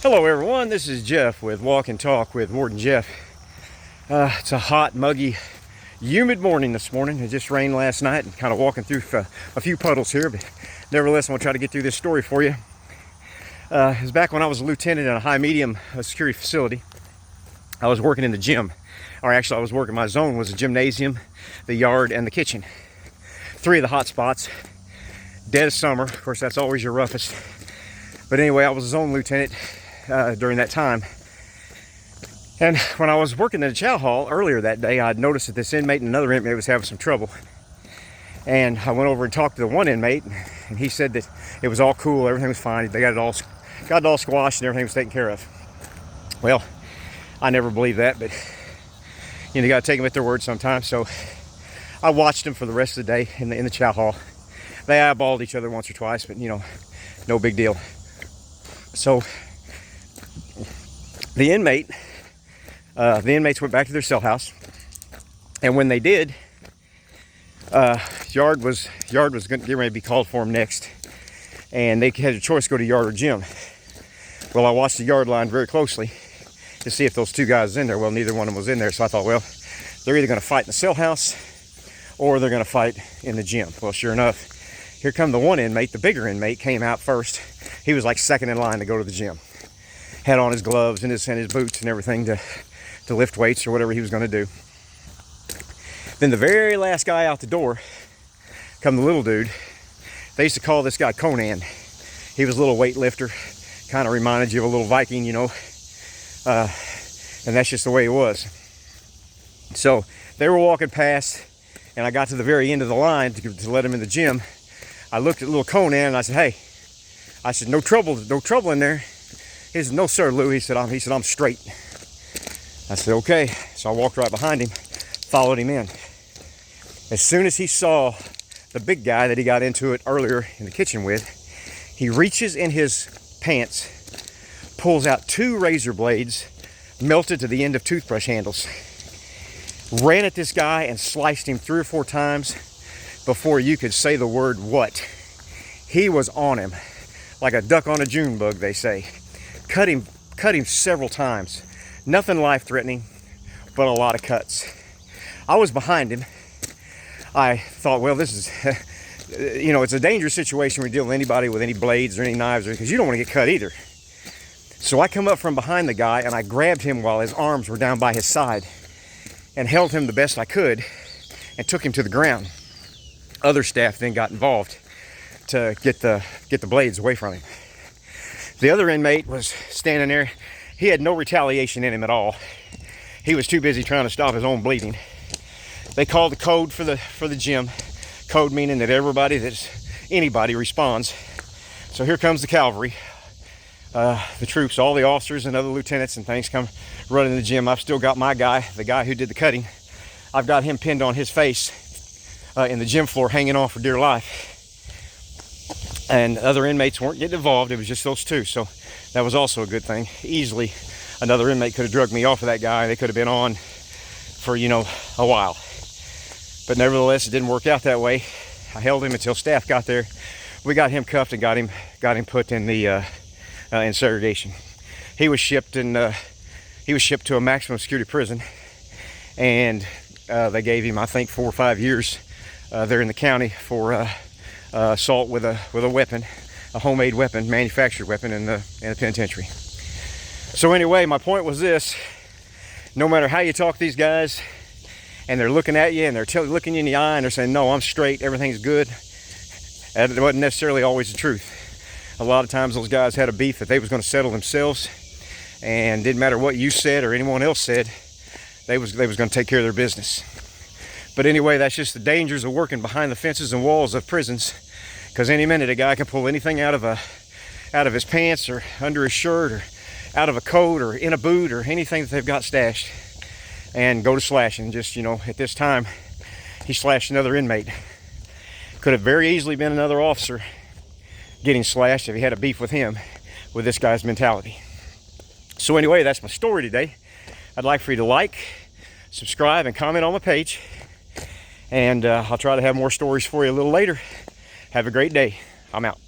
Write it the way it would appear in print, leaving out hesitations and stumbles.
Hello everyone, this is Jeff with Walk and Talk with Warden Jeff. It's a hot, muggy, humid morning this morning. It just rained last night and kind of walking through a few puddles here, but nevertheless, I'm going to try to get through this story for you. It was back when I was a lieutenant in a high-medium security facility. I was working in the gym, or actually I was working, my zone was the gymnasium, the yard, and the kitchen. Three of the hot spots. Dead of summer, of course that's always your roughest. But anyway, I was a zone lieutenant during that time. And when I was working in the chow hall earlier that day, I'd noticed that this inmate and another inmate was having some trouble. And I went over and talked to the one inmate, and he said that it was all cool, everything was fine. They got it all squashed and everything was taken care of. Well, I never believed that, but you got to take them at their word sometimes. So I watched them for the rest of the day in the chow hall. They eyeballed each other once or twice, but no big deal. So the inmates went back to their cell house, and when they did, yard was getting ready to be called for them next, and they had a choice to go to yard or gym. Well, I watched the yard line very closely to see if those two guys were in there. Well, neither one of them was in there, so I thought, well, they're either going to fight in the cell house or they're going to fight in the gym. Well, sure enough, here come the one inmate, the bigger inmate, came out first. He was like second in line to go to the gym. Had on his gloves and his boots and everything to lift weights or whatever he was going to do. Then the very last guy out the door come the little dude. They used to call this guy Conan. He was a little weightlifter, kind of reminded you of a little Viking, and that's just the way it was. So they were walking past, and I got to the very end of the line to let him in the gym. I looked at little Conan and I said, "Hey," I said, no trouble in there." He said, "No, sir, Lou." He said, I'm straight." I said, "Okay." So I walked right behind him, followed him in. As soon as he saw the big guy that he got into it earlier in the kitchen with, he reaches in his pants, pulls out 2 razor blades melted to the end of toothbrush handles, ran at this guy and sliced him 3 or 4 times before you could say the word what. He was on him like a duck on a June bug, they say. Cut him several times. Nothing life-threatening, but a lot of cuts. I was behind him. I thought, well, this is, it's a dangerous situation when you deal with anybody with any blades or any knives, because you don't want to get cut either. So I come up from behind the guy and I grabbed him while his arms were down by his side and held him the best I could and took him to the ground. Other staff then got involved to get the blades away from him. The other inmate was standing there. He had no retaliation in him at all. He was too busy trying to stop his own bleeding. They called the code for the gym. Code meaning that anybody responds. So here comes the cavalry. The troops, all the officers and other lieutenants and things come running to the gym. I've still got my guy, the guy who did the cutting. I've got him pinned on his face in the gym floor, hanging on for dear life. And other inmates weren't getting involved. It was just those two. So that was also a good thing. Easily, another inmate could have drugged me off of that guy. They could have been on for, a while. But nevertheless, it didn't work out that way. I held him until staff got there. We got him cuffed and got him put in the in segregation. He was shipped to a maximum security prison, and they gave him, I think, 4 or 5 years there in the county for assault with a weapon, a homemade weapon, manufactured weapon in the penitentiary. So anyway, my point was this: no matter how you talk to these guys, and they're looking at you and they're looking you in the eye and they're saying, "No, I'm straight, everything's good," that wasn't necessarily always the truth. A lot of times those guys had a beef that they was going to settle themselves, and didn't matter what you said or anyone else said, they was going to take care of their business. But anyway, that's just the dangers of working behind the fences and walls of prisons, because any minute a guy can pull anything out of his pants or under his shirt or out of a coat or in a boot or anything that they've got stashed, and go to slashing. Just, at this time, he slashed another inmate. Could have very easily been another officer getting slashed if he had a beef with him, with this guy's mentality. So anyway, that's my story today. I'd like for you to like, subscribe, and comment on my page. And I'll try to have more stories for you a little later. Have a great day. I'm out.